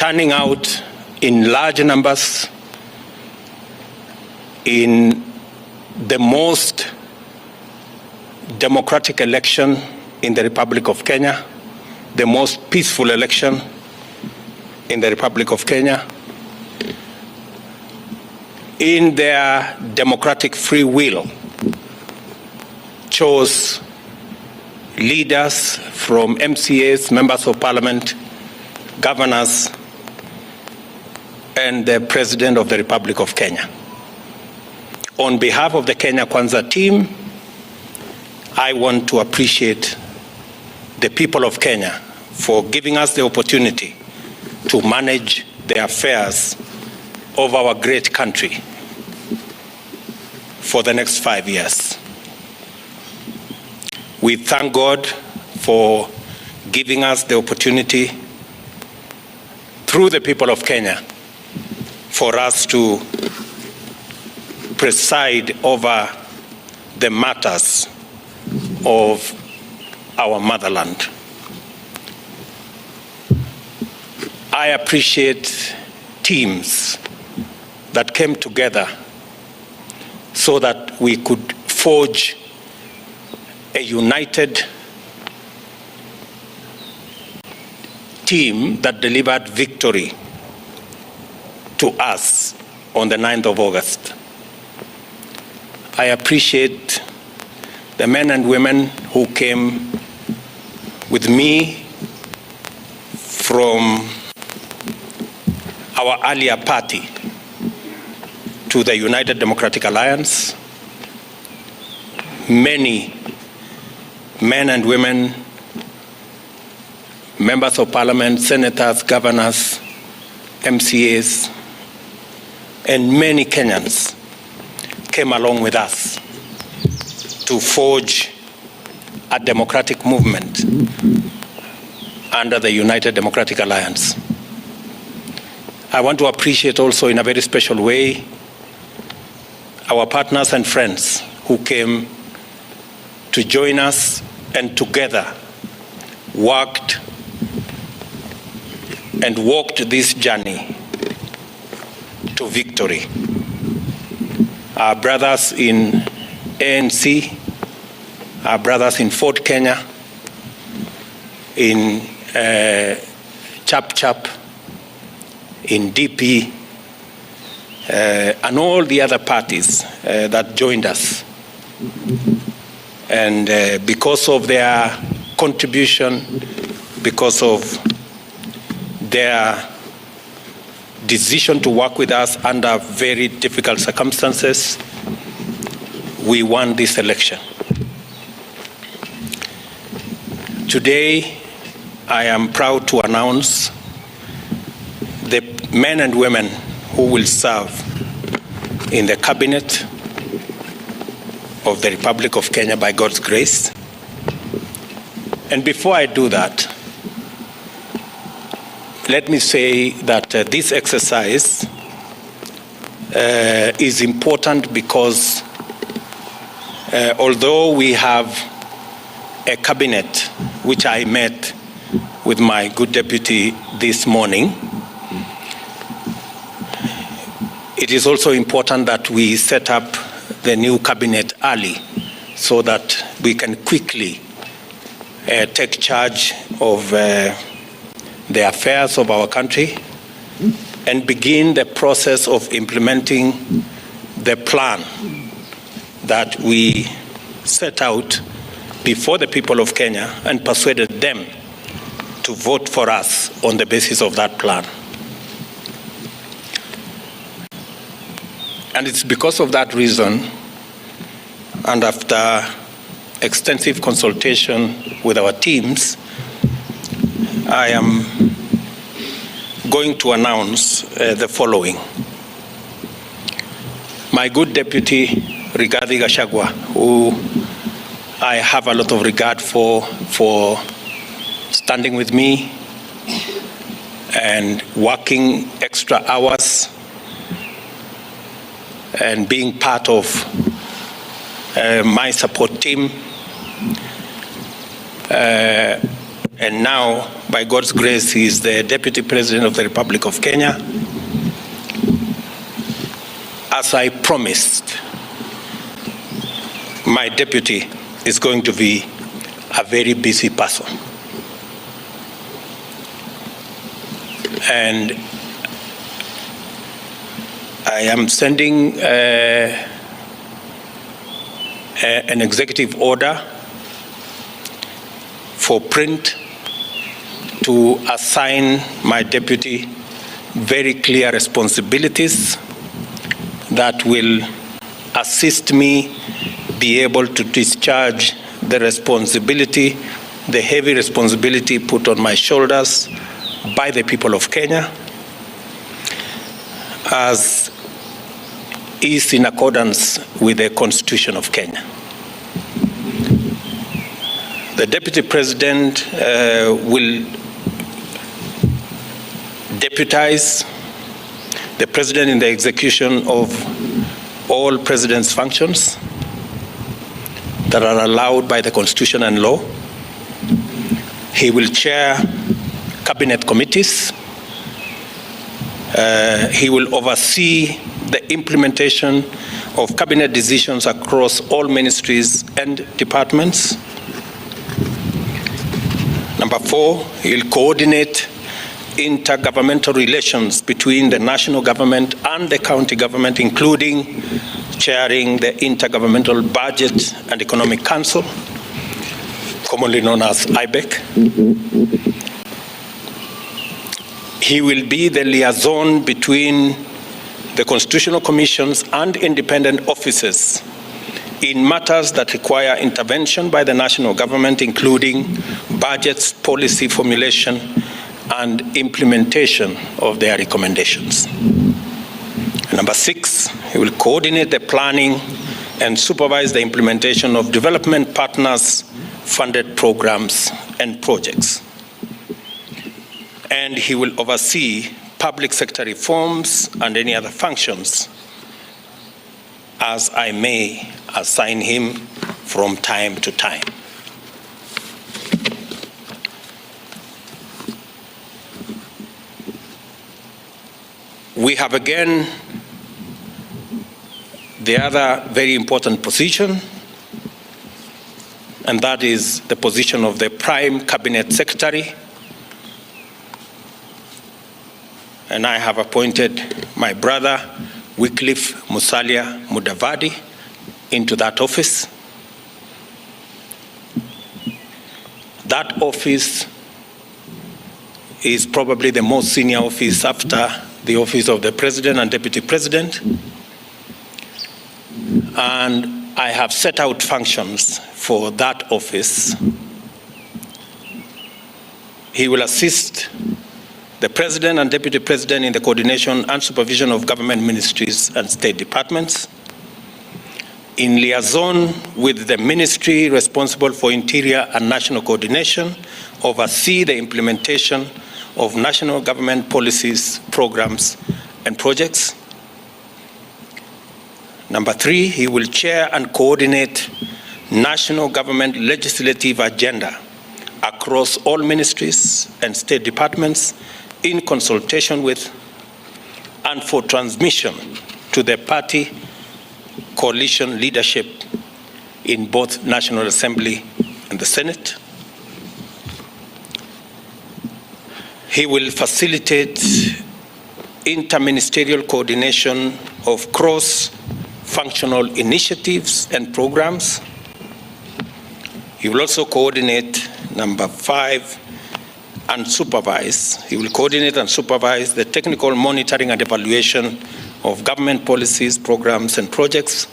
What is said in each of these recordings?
turning out in large numbers in the most democratic election in the Republic of Kenya, the most peaceful election in the Republic of Kenya, in their democratic free will, chose leaders from MCAs, members of parliament, governors, and the President of the Republic of Kenya. On behalf of the Kenya Kwanza team, I want to appreciate the people of Kenya for giving us the opportunity to manage the affairs of our great country for the next 5 years. We thank God for giving us the opportunity through the people of Kenya for us to preside over the matters of our motherland. I appreciate teams that came together so that we could forge a united team that delivered victory to us on the 9th of August. I appreciate the men and women who came with me from our earlier party to the United Democratic Alliance. Many men and women, members of parliament, senators, governors, MCAs, and many Kenyans came along with us to forge a democratic movement under the United Democratic Alliance. I want to appreciate also in a very special way our partners and friends who came to join us and together worked and walked this journey to victory. Our brothers in ANC, our brothers in Fort Kenya, in Chap Chap, in DP, and all the other parties that joined us. And because of their contribution, because of their decision to work with us under very difficult circumstances, we won this election. Today, I am proud to announce the men and women who will serve in the cabinet of the Republic of Kenya by God's grace. And before I do that, let me say that this exercise is important because although we have a cabinet, which I met with my good deputy this morning, it is also important that we set up the new cabinet early so that we can quickly take charge of the affairs of our country and begin the process of implementing the plan that we set out before the people of Kenya and persuaded them to vote for us on the basis of that plan. And it's because of that reason, and after extensive consultation with our teams, I am going to announce the following. My good deputy, Rigathi Gachagua, who I have a lot of regard for standing with me and working extra hours and being part of my support team, and now, by God's grace, he is the Deputy President of the Republic of Kenya. As I promised, my deputy is going to be a very busy person. And I am sending an executive order for print to assign my deputy very clear responsibilities that will assist me be able to discharge the responsibility, the heavy responsibility put on my shoulders by the people of Kenya, as is in accordance with the Constitution of Kenya. The Deputy President will deputize the President in the execution of all President's functions that are allowed by the Constitution and law. He will chair cabinet committees. He will oversee the implementation of cabinet decisions across all ministries and departments. Number 4, he will coordinate intergovernmental relations between the national government and the county government, including chairing the Intergovernmental Budget and Economic Council, commonly known as IBEC. He will be the liaison between the constitutional commissions and independent offices in matters that require intervention by the national government, including budgets, policy formulation, and implementation of their recommendations. Number 6, he will coordinate the planning and supervise the implementation of development partners' funded programs and projects. And he will oversee public sector reforms and any other functions as I may assign him from time to time. We have again the other very important position, and that is the position of the Prime Cabinet Secretary. And I have appointed my brother, Wycliffe Musalia Mudavadi, into that office. That office is probably the most senior office after the office of the President and Deputy President. And I have set out functions for that office. He will assist the President and Deputy President in the coordination and supervision of government ministries and state departments, in liaison with the ministry responsible for interior and national coordination, oversee the implementation of national government policies, programs, and projects. Number 3, he will chair and coordinate national government legislative agenda across all ministries and state departments in consultation with and for transmission to the party coalition leadership in both National Assembly and the Senate. He will facilitate interministerial coordination of cross-functional initiatives and programs. He will also coordinate, number 5, and supervise. He will coordinate and supervise the technical monitoring and evaluation of government policies, programs, and projects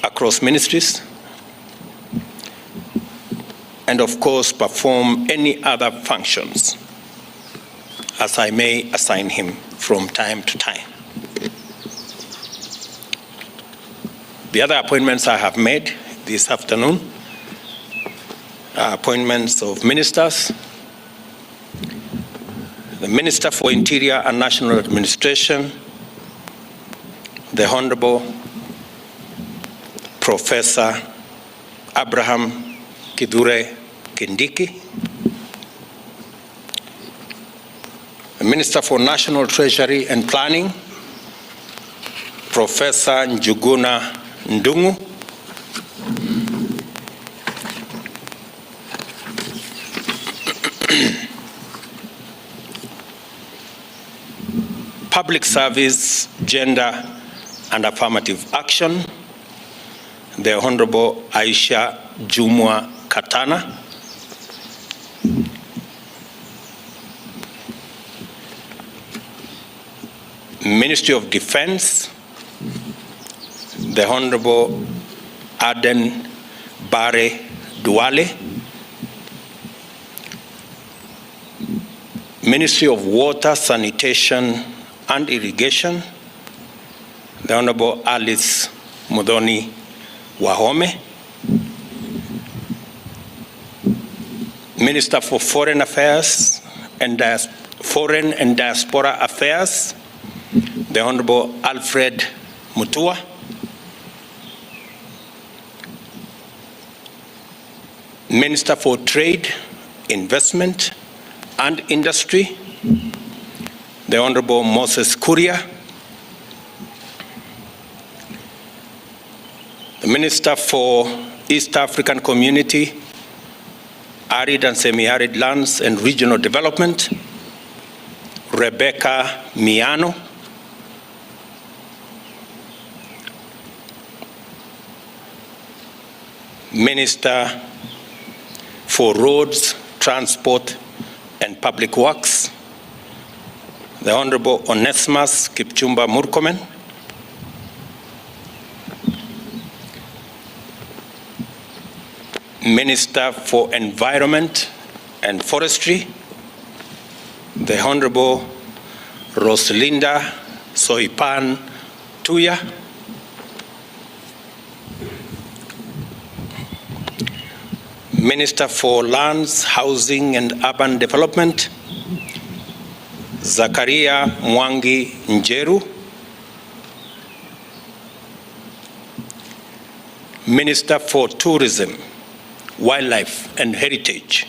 across ministries, and of course perform any other functions as I may assign him from time to time. The other appointments I have made this afternoon are appointments of ministers. The Minister for Interior and National Administration, the Honorable Professor Abraham Kithure Kindiki, The Minister for National Treasury and Planning, Professor Njuguna Ndung'u. Public Service, Gender and Affirmative Action, the Honorable Aisha Jumwa Katana. Ministry of Defense, the Honorable Aden Bare Duale. Ministry of Water, Sanitation and Irrigation, the Honorable Alice Mudhoni Wahome. Minister for Foreign Affairs and Diaspora Affairs, the Honorable Alfred Mutua. Minister for Trade, Investment and Industry, the Honorable Moses Kuria. The Minister for East African Community, Arid and Semi-Arid Lands and Regional Development, Rebecca Miano. Minister for Roads, Transport and Public Works, the Honorable Onesimus Kipchumba Murkomen. Minister for Environment and Forestry, the Honorable Rosalinda Soipan Tuya. Minister for Lands, Housing and Urban Development, Zakaria Mwangi Njeru. Minister for Tourism, Wildlife and Heritage,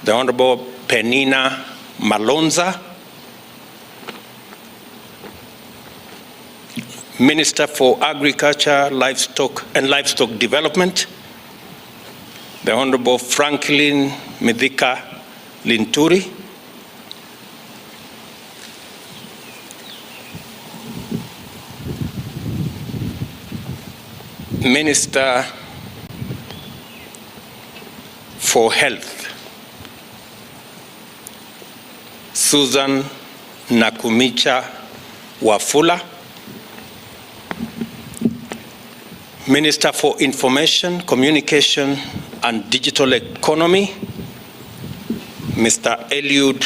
the Honorable Penina Malonza. Minister for Agriculture, Livestock and Livestock Development, the Honorable Franklin Mithika Linturi. Minister for Health, Susan Nakumicha Wafula. Minister for Information, Communication and Digital Economy, Mr. Eliud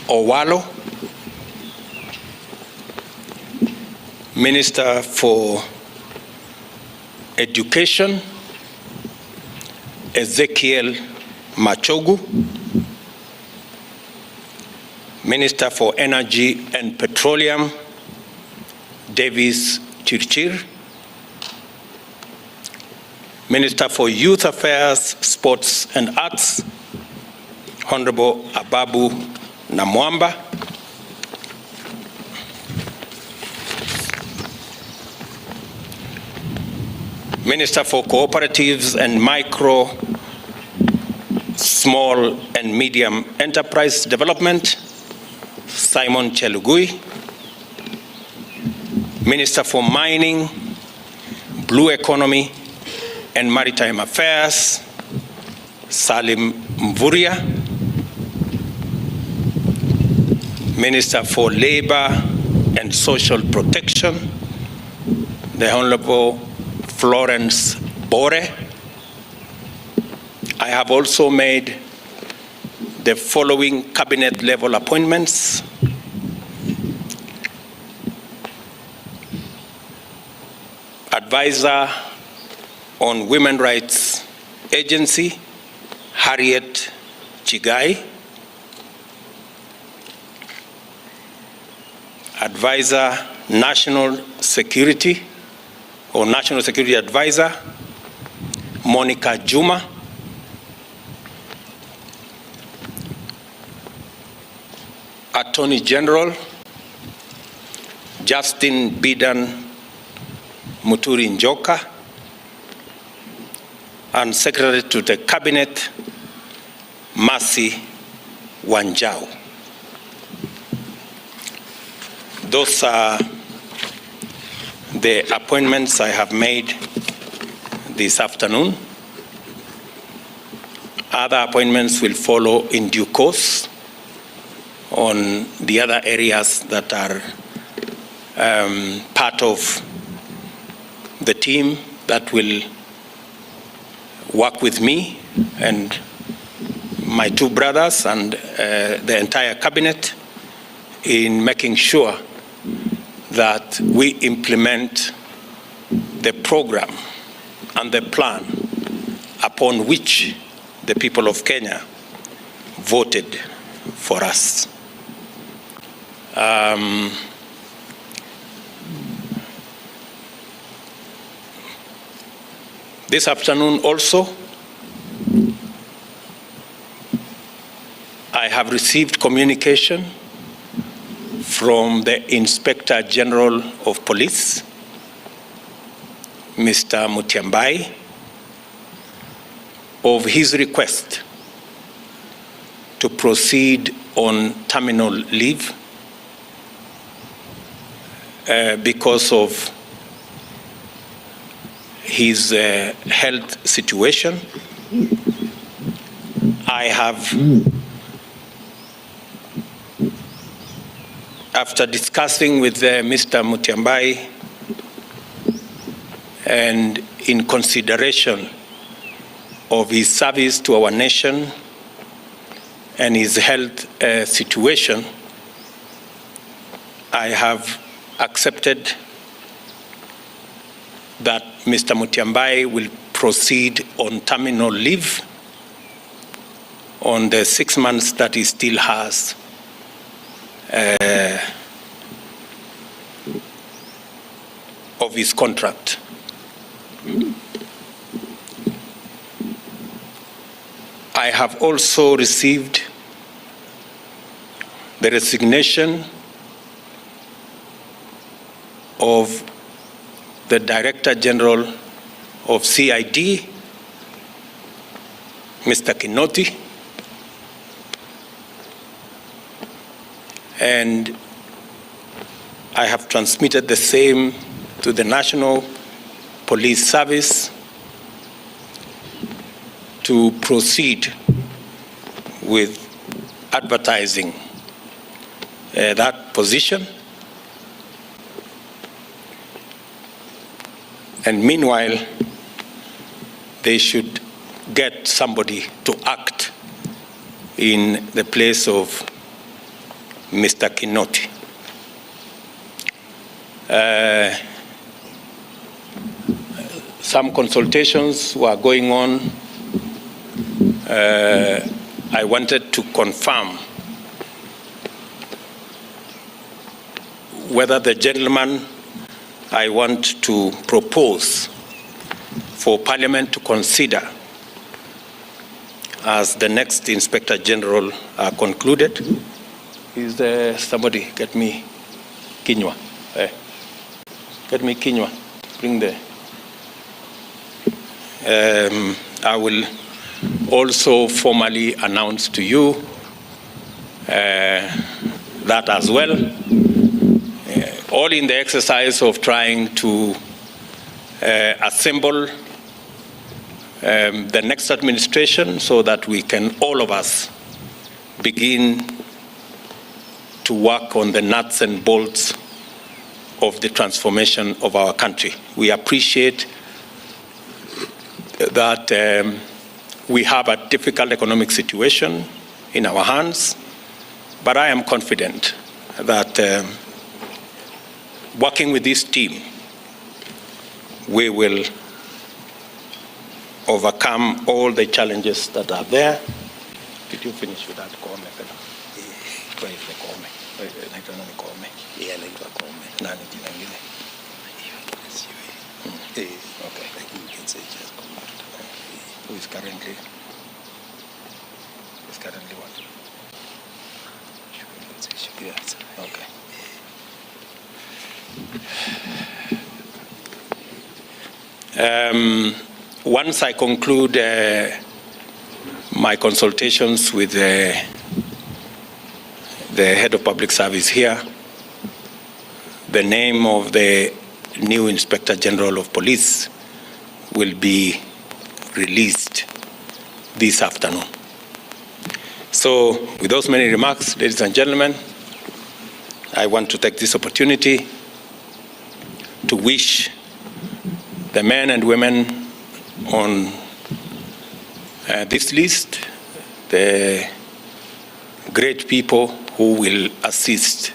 Owalo. Minister for Education, Ezekiel Machogu. Minister for Energy and Petroleum, Davis Chirchir. Minister for Youth Affairs, Sports and Arts, Honorable Ababu Namwamba. Minister for Cooperatives and Micro, Small and Medium Enterprise Development, Simon Chelugui. Minister for Mining, Blue Economy and Maritime Affairs, Salim Mvurya. Minister for Labor and Social Protection, the Honorable Florence Bore. I have also made the following cabinet level appointments. Advisor on Women Rights Agency, Harriet Chigai. Advisor National Security or National Security Advisor, Monica Juma. Attorney General Justin Bidan Muturi Njoka, and Secretary to the Cabinet Mercy Wanjau. Those are the appointments I have made this afternoon. Other appointments will follow in due course on the other areas that are part of the team that will work with me and my two brothers and the entire cabinet in making sure that we implement the program and the plan upon which the people of Kenya voted for us. This afternoon also, I have received communication from the Inspector General of Police, Mr. Mutiambai, of his request to proceed on terminal leave because of his health situation. I have, after discussing with Mr. Mutiambai and in consideration of his service to our nation and his health situation, I have accepted that Mr. Mutiambai will proceed on terminal leave on the 6 months that he still has of his contract. I have also received the resignation of the Director General of CID, Mr. Kinoti, and I have transmitted the same to the National Police Service to proceed with advertising that position. And meanwhile, they should get somebody to act in the place of Mr. Kinoti. Some consultations were going on. I wanted to confirm whether the gentleman I want to propose for Parliament to consider as the next Inspector General are concluded. Is there somebody? Get me Kinywa. Get me Kinywa. Bring the. I will also formally announce to you that as well. All in the exercise of trying to assemble the next administration so that we can, all of us, begin to work on the nuts and bolts of the transformation of our country. We appreciate that we have a difficult economic situation in our hands, but I am confident that working with this team, we will overcome all the challenges that are there. Did you finish with that comment? Okay. Who is currently? Is currently what? Once I conclude my consultations with the head of public service here, the name of the new Inspector General of Police will be released this afternoon. So, with those many remarks, ladies and gentlemen, I want to take this opportunity to wish the men and women on this list, the great people who will assist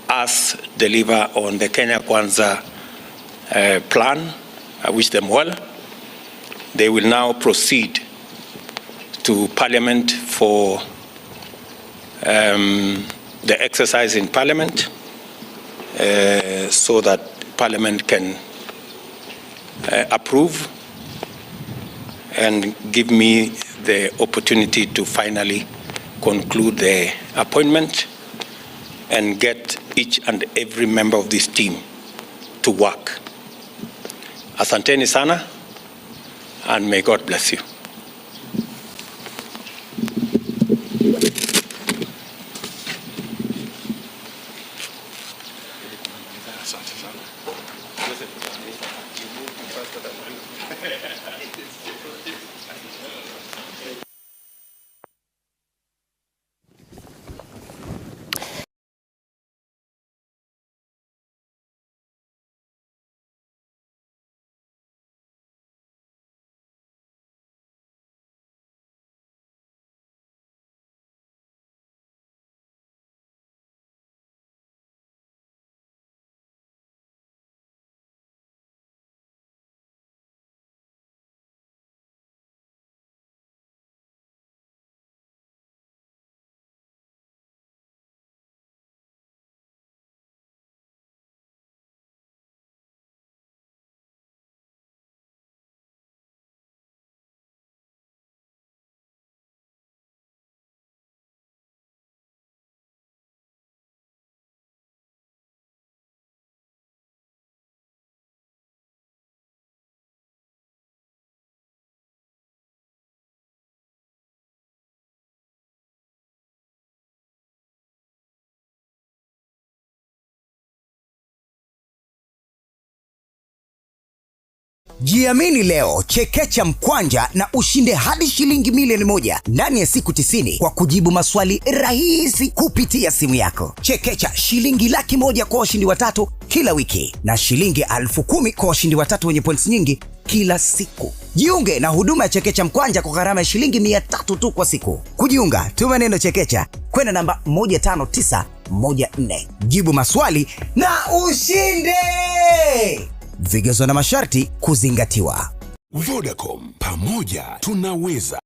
us deliver on the Kenya Kwanza plan. I wish them well. They will now proceed to Parliament for the exercise in Parliament so that Parliament can approve and give me the opportunity to finally conclude the appointment and get each and every member of this team to work. Asanteni sana, and may God bless you. Jiamini leo, chekecha mkwanja na ushinde hadi shilingi milioni 1 ndani ya siku 90 kwa kujibu maswali rahisi kupitia simu yako. Chekecha shilingi 100,000 kwa washindi watatu kila wiki na shilingi 10,000 kwa washindi watatu wenye points nyingi kila siku. Jiunge na huduma ya chekecha mkwanja kwa gharama ya shilingi 300 tu kwa siku. Kujiunga, tuma neno chekecha kwenda namba 15914. Jibu maswali na ushinde! Vigezo na masharti kuzingatiwa. Vodacom, pamoja tunaweza.